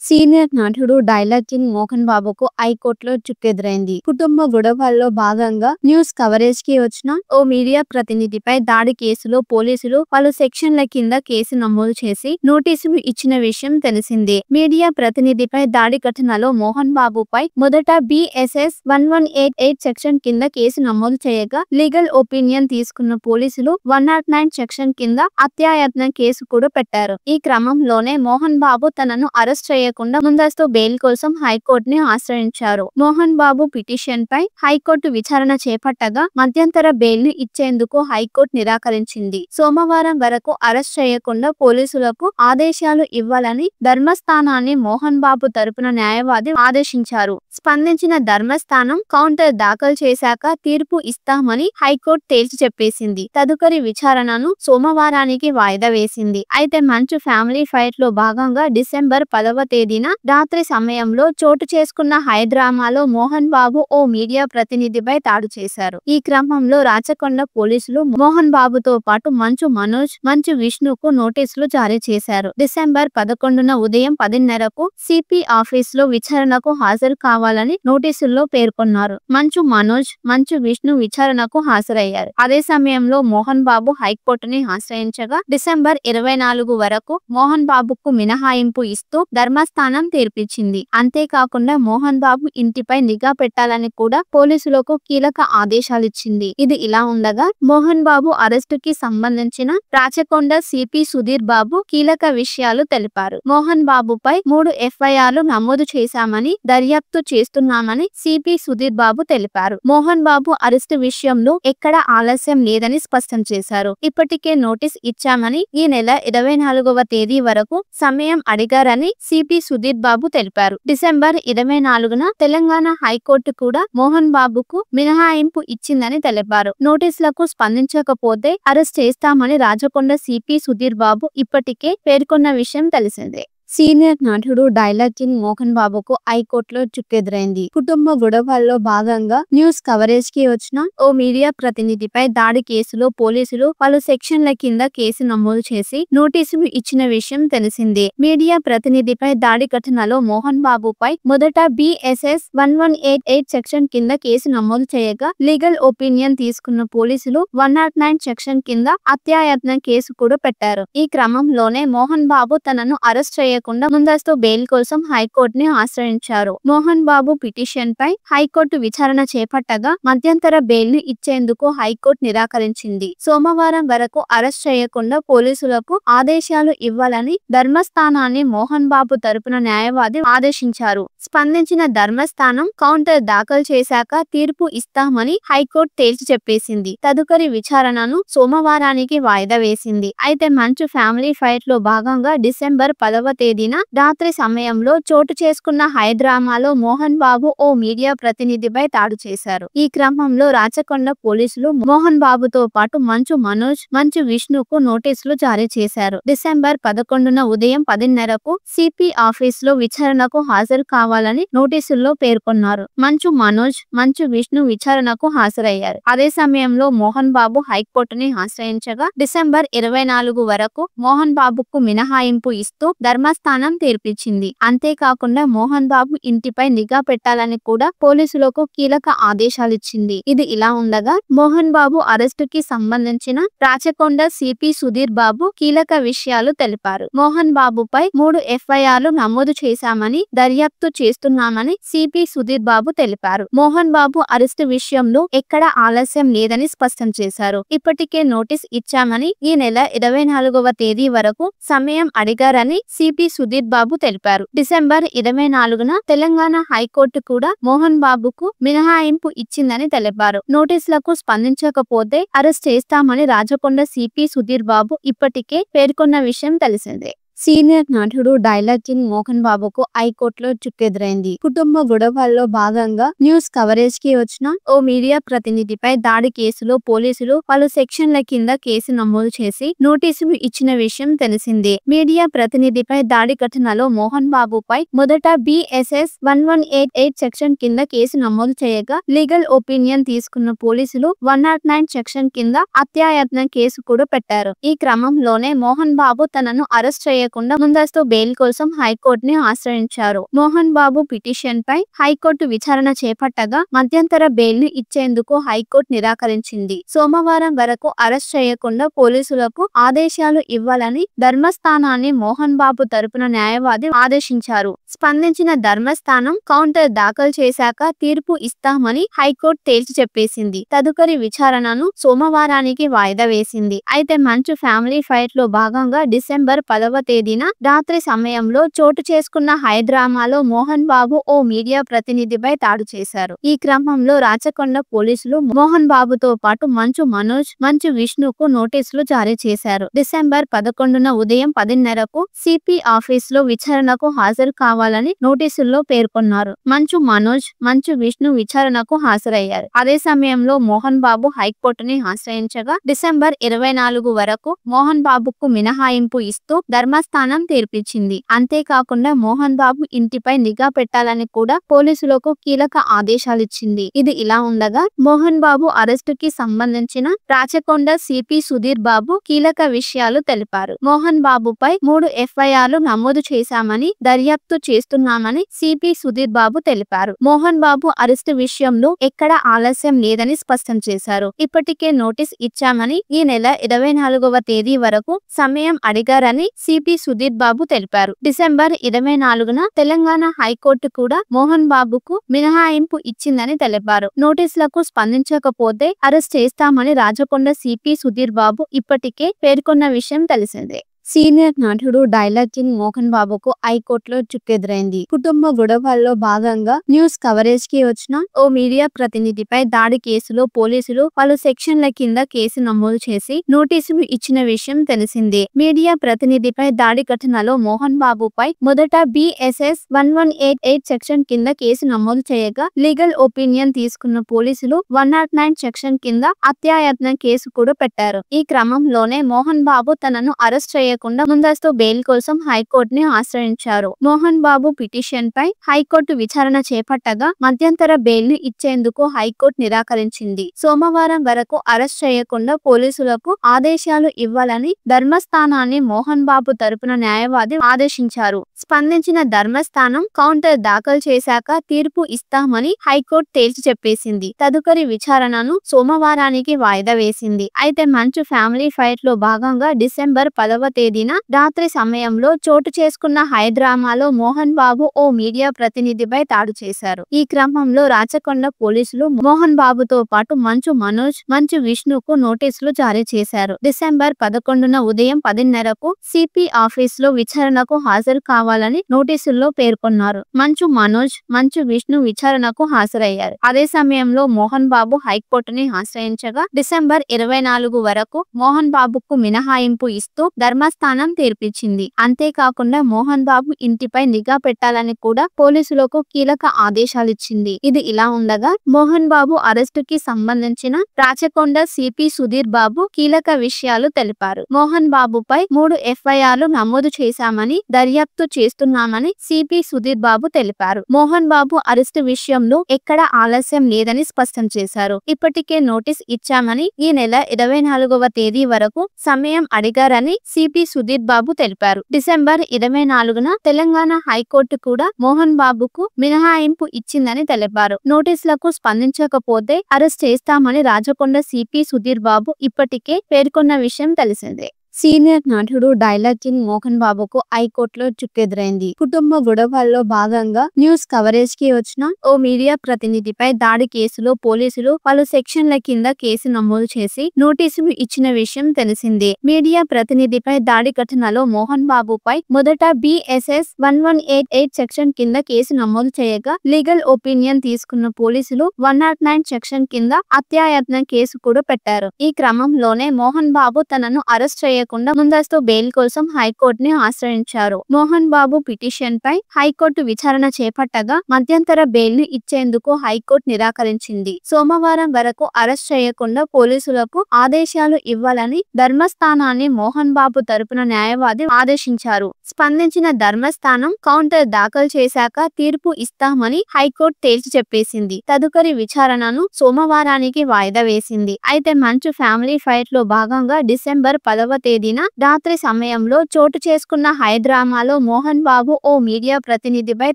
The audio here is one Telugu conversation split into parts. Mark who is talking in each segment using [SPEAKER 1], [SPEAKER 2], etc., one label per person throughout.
[SPEAKER 1] సీనియర్ నటుడు డైలాగ్ కింగ్ మోహన్ బాబుకు హైకోర్టులో చుక్కెదురైంది. కుటుంబ గొడవల్లో భాగంగా న్యూస్ కవరేజ్ కి వచ్చిన ఓ మీడియా ప్రతినిధిపై దాడి కేసులో పోలీసులు పలు సెక్షన్ల కింద కేసు నమోదు చేసి నోటీసులు ఇచ్చిన విషయం తెలిసిందే. మీడియా ప్రతినిధిపై దాడి ఘటనలో మోహన్ బాబుపై మొదట BSS 1188 సెక్షన్ కింద కేసు నమోదు చేయగా లీగల్ ఒపీనియన్ తీసుకున్న పోలీసులు 109 సెక్షన్ కింద హత్యాయత్నం కేసు కూడా పెట్టారు. ఈ క్రమంలోనే మోహన్ బాబు తనను అరెస్ట్ చేయకుండా ముందస్తు బెయిల్ కోసం హైకోర్టుని ఆశ్రయించారు. మోహన్ బాబు పిటిషన్ పై హైకోర్టు విచారణ చేపట్టగా మధ్యంతర బెయిల్ ను ఇచ్చేందుకు హైకోర్టు నిరాకరించింది. సోమవారం వరకు అరెస్ట్ చేయకుండా పోలీసులకు ఆదేశాలు ఇవ్వాలని ధర్మస్థానాన్ని మోహన్ బాబు తరపున న్యాయవాది ఆదేశించారు. స్పందించిన ధర్మస్థానం కౌంటర్ దాఖలు చేశాక తీర్పు ఇస్తామని హైకోర్టు తేల్చి చెప్పేసింది. తదుపరి విచారణను సోమవారానికి వాయిదా వేసింది. అయితే మంచు ఫ్యామిలీ ఫైట్ లో భాగంగా డిసెంబర్ 10వ తేదీన రాత్రి సమయంలో చోటు చేసుకున్న హైడ్రామాలో మోహన్ బాబు ఓ మీడియా ప్రతినిధిపై దాడి చేశారు. ఈ క్రమంలో రాచకొండ పోలీసులు మోహన్ బాబుతో పాటు మంచు మనోజ్, మంచు విష్ణుకు నోటీసులు జారీ చేశారు. డిసెంబర్ 11న ఉదయం 10:30కు సిపి ఆఫీస్ లో విచారణకు హాజరు కావాలని నోటీసుల్లో పేర్కొన్నారు. మంచు మనోజ్, మంచు విష్ణు విచారణకు హాజరయ్యారు. అదే సమయంలో మోహన్ బాబు హైకోర్టుని ఆశ్రయించగా డిసెంబర్ 24 వరకు మోహన్ బాబుకు మినహాయింపు ఇస్తూ ధర్మస్థానం తీర్పిచ్చింది. అంతేకాకుండా మోహన్ బాబు ఇంటిపై నిఘా పెట్టాలని కూడా పోలీసులకు కీలక ఆదేశాలిచ్చింది. ఇది ఇలా ఉండగా మోహన్ బాబు అరెస్టుకి సంబంధించిన రాచకొండ సిపి సుధీర్ బాబు కీలక విషయాలు తెలిపారు. మోహన్ బాబుపై 3 FIRలు నమోదు చేశామని, దర్యాప్తు చేస్తున్నామని సిపి సుధీర్ బాబు తెలిపారు. మోహన్ బాబు అరెస్టు విషయంలో ఎక్కడ ఆలస్యం లేదని స్పష్టం చేశారు. ఇప్పటికే నోటీస్ ఇచ్చామని, ఈ నెల 24వ తేదీ వరకు సమయం అడిగారని సిపి సుధీర్ బాబు తెలిపారు. డిసెంబర్ 24న తెలంగాణ హైకోర్టు కూడా మోహన్ బాబుకు మినహాయింపు ఇచ్చిందని తెలిపారు. నోటీసులకు స్పందించకపోతే అరెస్ట్ చేస్తామని రాచకొండ సిపి సుధీర్ బాబు ఇప్పటికే పేర్కొన్న విషయం తెలిసిందే. సీనియర్ నటుడు డైలాగ్ కింగ్ మోహన్ బాబుకు హైకోర్టులో చుక్కెదురైంది. కుటుంబ గొడవల్లో భాగంగా న్యూస్ కవరేజ్ కి వచ్చిన ఓ మీడియా ప్రతినిధిపై దాడి కేసులో పోలీసులు పలు సెక్షన్ల కింద కేసు నమోదు చేసి నోటీసులు ఇచ్చిన విషయం తెలిసిందే. మీడియా ప్రతినిధిపై దాడి ఘటనలో మోహన్ బాబుపై మొదట BSS 1188 సెక్షన్ కింద కేసు నమోదు చేయగా లీగల్ ఒపీనియన్ తీసుకున్న పోలీసులు 109 సెక్షన్ కింద హత్యాయత్నం కేసు కూడా పెట్టారు. ఈ క్రమంలోనే మోహన్ బాబు తనను అరెస్ట్ చేయకుండా ముందస్తు బెయిల్ కోసం హైకోర్టుని ఆశ్రయించారు. మోహన్ బాబు పిటిషన్ పై హైకోర్టు విచారణ చేపట్టగా మధ్యంతర బెయిల్ ను ఇచ్చేందుకు హైకోర్టు నిరాకరించింది. సోమవారం వరకు అరెస్ట్ చేయకుండా పోలీసులకు ఆదేశాలు ఇవ్వాలని ధర్మస్థానాన్ని మోహన్ బాబు తరపున న్యాయవాది ఆదేశించారు. స్పందించిన ధర్మస్థానం కౌంటర్ దాఖలు చేశాక తీర్పు ఇస్తామని హైకోర్టు తేల్చి చెప్పేసింది. తదుపరి విచారణను సోమవారానికి వాయిదా వేసింది. అయితే మంచు ఫ్యామిలీ ఫైట్ లో భాగంగా డిసెంబర్ 10వ తేదీన రాత్రి సమయంలో చోటు చేసుకున్న హైడ్రామాలో మోహన్ బాబు ఓ మీడియా ప్రతినిధిపై దాడి చేశారు. ఈ క్రమంలో రాచకొండ పోలీసులు మోహన్ బాబుతో పాటు మంచు మనోజ్, మంచు విష్ణుకు నోటీసులు జారీ చేశారు. డిసెంబర్ 11న ఉదయం 10:30కు సిపి ఆఫీస్ లో విచారణకు హాజరు కావాలని నోటీసుల్లో పేర్కొన్నారు. మంచు మనోజ్, మంచు విష్ణు విచారణకు హాజరయ్యారు. అదే సమయంలో మోహన్ బాబు హైకోర్టుని ఆశ్రయించగా డిసెంబర్ 24 వరకు మోహన్ బాబుకు మినహాయింపు ఇస్తూ ధర్మస్థానం తీర్పిచ్చింది. అంతేకాకుండా మోహన్ బాబు ఇంటిపై నిఘా పెట్టాలని కూడా పోలీసులకు కీలక ఆదేశాలిచ్చింది. ఇది ఇలా ఉండగా మోహన్ బాబు అరెస్టుకి సంబంధించిన రాచకొండ సిపి సుధీర్ బాబు కీలక విషయాలు తెలిపారు. మోహన్ బాబుపై 3 FIRలు నమోదు చేశామని, దర్యాప్తు చేస్తున్నామని సిపి సుధీర్ బాబు తెలిపారు. మోహన్ బాబు అరెస్టు విషయంలో ఎక్కడ ఆలస్యం లేదని స్పష్టం చేశారు. ఇప్పటికే నోటీస్ ఇచ్చామని, ఈ నెల 24వ తేదీ వరకు సమయం అడిగారని సిపి సుధీర్ బాబు తెలిపారు. డిసెంబర్ 24న తెలంగాణ హైకోర్టు కూడా మోహన్ బాబుకు మినహాయింపు ఇచ్చిందని తెలిపారు. నోటీసులకు స్పందించకపోతే అరెస్ట్ చేస్తామని రాచకొండ సిపి సుధీర్ బాబు ఇప్పటికే పేర్కొన్న విషయం తెలిసిందే. సీనియర్ నటుడు డైలాగ్ కింగ్ మోహన్ బాబుకు హైకోర్టులో చుక్కెదురైంది. కుటుంబ గొడవల్లో భాగంగా న్యూస్ కవరేజ్ కి వచ్చిన ఓ మీడియా ప్రతినిధిపై దాడి కేసులో పోలీసులు పలు సెక్షన్ల కింద కేసు నమోదు చేసి నోటీసులు ఇచ్చిన విషయం తెలిసిందే. మీడియా ప్రతినిధిపై దాడి ఘటనలో మోహన్ బాబుపై మొదట BSS 1188 సెక్షన్ కింద కేసు నమోదు చేయగా లీగల్ ఒపీనియన్ తీసుకున్న పోలీసులు 109 సెక్షన్ కింద హత్యాయత్నం కేసు కూడా పెట్టారు. ఈ క్రమంలోనే మోహన్ బాబు తనను అరెస్ట్ చేయకుండా ముందస్తు బెయిల్ కోసం హైకోర్టుని ఆశ్రయించారు. మోహన్ బాబు పిటిషన్ పై హైకోర్టు విచారణ చేపట్టగా మధ్యంతర బెయిల్ ని ఇచ్చేందుకు హైకోర్టు నిరాకరించింది. సోమవారం వరకు అరెస్ట్ చేయకుండా పోలీసులకు ఆదేశాలు ఇవ్వాలని ధర్మస్థానాన్ని మోహన్ బాబు తరపున న్యాయవాది ఆదేశించారు. స్పందించిన ధర్మస్థానం కౌంటర్ దాఖలు చేశాక తీర్పు ఇస్తామని హైకోర్టు తేల్చి చెప్పేసింది. తదుపరి విచారణను సోమవారానికి వాయిదా వేసింది. అయితే మంచు ఫ్యామిలీ ఫైట్ లో భాగంగా డిసెంబర్ 10వ తేదీన రాత్రి సమయంలో చోటు చేసుకున్న హైడ్రామాలో మోహన్ బాబు ఓ మీడియా ప్రతినిధిపై దాడి చేశారు. ఈ క్రమంలో రాచకొండ పోలీసులు మోహన్ బాబుతో పాటు మంచు మనోజ్, మంచు విష్ణుకు నోటీసులు జారీ చేశారు. డిసెంబర్ 11న ఉదయం 10:30కు సిపి ఆఫీస్ లో విచారణకు హాజరు కావాలని నోటీసుల్లో పేర్కొన్నారు. మంచు మనోజ్, మంచు విష్ణు విచారణకు హాజరయ్యారు. అదే సమయంలో మోహన్ బాబు హైకోర్టుని ఆశ్రయించగా డిసెంబర్ 24 వరకు మోహన్ బాబుకు మినహాయింపు ఇస్తూ ధర్మస్థానం తీర్పిచ్చింది. అంతేకాకుండా మోహన్ బాబు ఇంటిపై నిఘా పెట్టాలని కూడా పోలీసులకు కీలక ఆదేశాలిచ్చింది. ఇది ఇలా ఉండగా మోహన్ బాబు అరెస్టుకి సంబంధించిన రాచకొండ సిపి సుధీర్ బాబు కీలక విషయాలు తెలిపారు. మోహన్ బాబుపై 3 ఎఫ్ఐఆర్లు నమోదు చేశామని, దర్యాప్తు చేస్తున్నామని సిపి సుధీర్ బాబు తెలిపారు. మోహన్ బాబు అరెస్టు విషయంలో ఎక్కడా ఆలస్యం లేదని స్పష్టం చేశారు. ఇప్పటికే నోటీస్ ఇచ్చామని, ఈ నెల 24వ తేదీ వరకు సమయం అడిగారని సిపి సుధీర్ బాబు తెలిపారు. డిసెంబర్ 24న తెలంగాణ హైకోర్టు కూడా మోహన్ బాబుకు మినహాయింపు ఇచ్చిందని తెలిపారు. నోటీసులకు స్పందించకపోతే అరెస్ట్ చేస్తామని రాచకొండ సిపి సుధీర్ బాబు ఇప్పటికే పేర్కొన్న విషయం తెలిసిందే. సీనియర్ నటుడు డైలాగ్ కింగ్ మోహన్ బాబుకు హైకోర్టులో చుక్కెదురైంది. కుటుంబ గొడవల్లో భాగంగా న్యూస్ కవరేజ్ కి వచ్చిన ఓ మీడియా ప్రతినిధిపై దాడి కేసులో పోలీసులు పలు సెక్షన్ల కింద కేసు నమోదు చేసి నోటీసులు ఇచ్చిన విషయం తెలిసిందే. మీడియా ప్రతినిధిపై దాడి ఘటనలో మోహన్ బాబుపై మొదట BSS 1188 సెక్షన్ కింద కేసు నమోదు చేయగా లీగల్ ఒపీనియన్ తీసుకున్న పోలీసులు 109 సెక్షన్ కింద హత్యాయత్నం కేసు కూడా పెట్టారు. ఈ క్రమంలోనే మోహన్ బాబు తనను అరెస్ట్ చేయకుండా ముందస్తు బెయిల్ కోసం హైకోర్టుని ఆశ్రయించారు. మోహన్ బాబు పిటిషన్ పై హైకోర్టు విచారణ చేపట్టగా మధ్యంతర బెయిల్ ని ఇచ్చేందుకు హైకోర్టు నిరాకరించింది. సోమవారం వరకు అరెస్ట్ చేయకుండా పోలీసులకు ఆదేశాలు ఇవ్వాలని ధర్మస్థానాన్ని మోహన్ బాబు తరపున న్యాయవాది ఆదేశించారు. స్పందించిన ధర్మస్థానం కౌంటర్ దాఖలు చేశాక తీర్పు ఇస్తామని హైకోర్టు తేల్చి చెప్పేసింది. తదుపరి విచారణను సోమవారానికి వాయిదా వేసింది. అయితే మంచు ఫ్యామిలీ ఫైట్ లో భాగంగా డిసెంబర్ 10వ తేదీన రాత్రి సమయంలో చోటు చేసుకున్న హైడ్రామాలో మోహన్ బాబు ఓ మీడియా ప్రతినిధిపై దాడి చేశారు. ఈ క్రమంలో రాచకొండ పోలీసులు మోహన్ బాబుతో పాటు మంచు మనోజ్, మంచు విష్ణుకు నోటీసులు జారీ చేశారు. డిసెంబర్ 11న ఉదయం 10:30కు సిపి ఆఫీస్ లో విచారణకు హాజరు కావాలని నోటీసుల్లో పేర్కొన్నారు. మంచు మనోజ్, మంచు విష్ణు విచారణకు హాజరయ్యారు. అదే సమయంలో మోహన్ బాబు హైకోర్టుని ఆశ్రయించగా డిసెంబర్ 24 వరకు మోహన్ బాబుకు మినహాయింపు ఇస్తూ ధర్మస్థానం తీర్పిచ్చింది. అంతేకాకుండా మోహన్ బాబు ఇంటిపై నిఘా పెట్టాలని కూడా పోలీసులకు కీలక ఆదేశాలిచ్చింది. ఇది ఇలా ఉండగా మోహన్ బాబు అరెస్టుకి సంబంధించిన రాచకొండ సిపి సుధీర్ బాబు కీలక విషయాలు తెలిపారు. మోహన్ బాబుపై 3 ఎఫ్ఐఆర్లు నమోదు చేశామని, దర్యాప్తు చేస్తున్నామని సిపి సుధీర్ బాబు తెలిపారు. మోహన్ బాబు అరెస్టు విషయంలో ఎక్కడా ఆలస్యం లేదని స్పష్టం చేశారు. ఇప్పటికే నోటీస్ ఇచ్చామని, ఈ నెల 24వ తేదీ వరకు సమయం అడిగారని సిపి సుధీర్ బాబు తెలిపారు. డిసెంబర్ 24న తెలంగాణ హైకోర్టు కూడా మోహన్ బాబుకు మినహాయింపు ఇచ్చిందని తెలిపారు. నోటీసులకు స్పందించకపోతే అరెస్ట్ చేస్తామని రాచకొండ సిపి సుధీర్ బాబు ఇప్పటికే పేర్కొన్న విషయం తెలిసిందే. సీనియర్ నటుడు డైలాగ్ కింగ్ మోహన్ బాబుకు హైకోర్టులో చుక్కెదురైంది. కుటుంబ గొడవల్లో భాగంగా న్యూస్ కవరేజ్ కి వచ్చిన ఓ మీడియా ప్రతినిధిపై దాడి కేసులో పోలీసులు పలు సెక్షన్ల కింద కేసు నమోదు చేసి నోటీసులు ఇచ్చిన విషయం తెలిసిందే. మీడియా ప్రతినిధిపై దాడి ఘటనలో మోహన్ బాబుపై మొదట BSS 1188 సెక్షన్ కింద కేసు నమోదు చేయగా లీగల్ ఒపీనియన్ తీసుకున్న పోలీసులు 109 సెక్షన్ కింద హత్యాయత్నం కేసు కూడా పెట్టారు. ఈ క్రమంలోనే మోహన్ బాబు తనను అరెస్ట్ చేయకుండా ముందస్తు బెయిల్ కోసం హైకోర్టుని ఆశ్రయించారు. మోహన్ బాబు పిటిషన్ పై హైకోర్టు విచారణ చేపట్టగా మధ్యంతర బెయిల్ ని ఇచ్చేందుకు హైకోర్టు నిరాకరించింది. సోమవారం వరకు అరెస్ట్ చేయకుండా పోలీసులకు ఆదేశాలు ఇవ్వాలని ధర్మస్థానాన్ని మోహన్ బాబు తరపున న్యాయవాది ఆదేశించారు. స్పందించిన ధర్మస్థానం కౌంటర్ దాఖలు చేశాక తీర్పు ఇస్తామని హైకోర్టు తేల్చి చెప్పేసింది. తదుపరి విచారణను సోమవారానికి వాయిదా వేసింది. అయితే మంచు ఫ్యామిలీ ఫైట్ లో భాగంగా డిసెంబర్ 10వ తేదీ తేదీన రాత్రి సమయంలో చోటు చేసుకున్న హైడ్రామాలో మోహన్ బాబు ఓ మీడియా ప్రతినిధిపై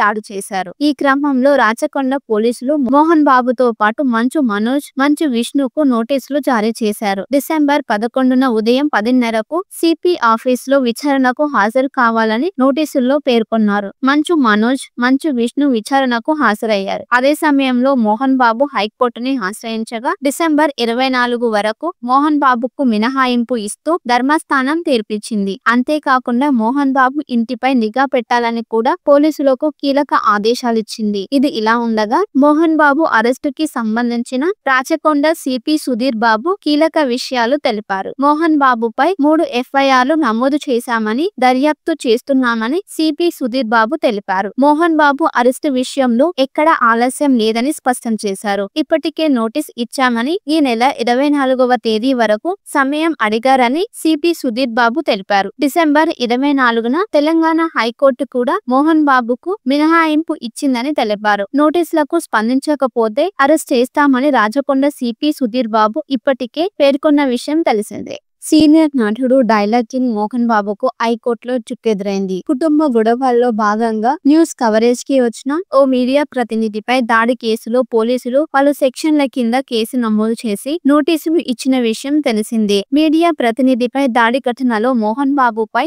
[SPEAKER 1] దాడి చేశారు. ఈ క్రమంలో రాచకొండ పోలీసులు మోహన్ బాబుతో పాటు మంచు మనోజ్, మంచు విష్ణుకు నోటీసులు జారీ చేశారు. డిసెంబర్ 11న ఉదయం 10:30కు సిపి ఆఫీసులో విచారణకు హాజరు కావాలని నోటీసుల్లో పేర్కొన్నారు. మంచు మనోజ్, మంచు విష్ణు విచారణకు హాజరయ్యారు. అదే సమయంలో మోహన్ బాబు హైకోర్టుని ఆశ్రయించగా డిసెంబర్ 24 వరకు మోహన్ బాబుకు మినహాయింపు ఇస్తూ ధర్మాస్థానం తీర్పిచ్చింది. అంతేకాకుండా మోహన్ బాబు ఇంటిపై నిఘా పెట్టాలని కూడా పోలీసులకు కీలక ఆదేశాలిచ్చింది. ఇది ఇలా ఉండగా మోహన్ బాబు అరెస్టుకి సంబంధించిన రాచకొండ సిపి సుధీర్ బాబు కీలక విషయాలు తెలిపారు. మోహన్ బాబుపై 3 ఎఫ్ఐఆర్లు నమోదు చేశామని, దర్యాప్తు చేస్తున్నామని సిపి సుధీర్ బాబు తెలిపారు. మోహన్ బాబు అరెస్టు విషయంలో ఎక్కడ ఆలస్యం లేదని స్పష్టం చేశారు. ఇప్పటికే నోటీస్ ఇచ్చామని, ఈ నెల 24వ తేదీ వరకు సమయం అడిగారని సిపి సుధీర్ బాబు తెలిపారు. డిసెంబర్ 24న తెలంగాణ హైకోర్టు కూడా మోహన్ బాబుకు మినహాయింపు ఇచ్చిందని తెలిపారు. నోటీసులకు స్పందించకపోతే అరెస్ట్ చేస్తామని రాచకొండ సిపి సుధీర్ బాబు ఇప్పటికే పేర్కొన్న విషయం తెలిసిందే. సీనియర్ నటుడు డైలాగ్ కింగ్ మోహన్ బాబుకు హైకోర్టులో చుక్కెదురైంది. కుటుంబ గొడవల్లో భాగంగా న్యూస్ కవరేజ్ కి వచ్చిన ఓ మీడియా ప్రతినిధిపై దాడి కేసులో పోలీసులు పలు సెక్షన్ల కింద కేసు నమోదు చేసి నోటీసులు ఇచ్చిన విషయం తెలిసిందే. మీడియా ప్రతినిధిపై దాడి ఘటనలో మోహన్ బాబుపై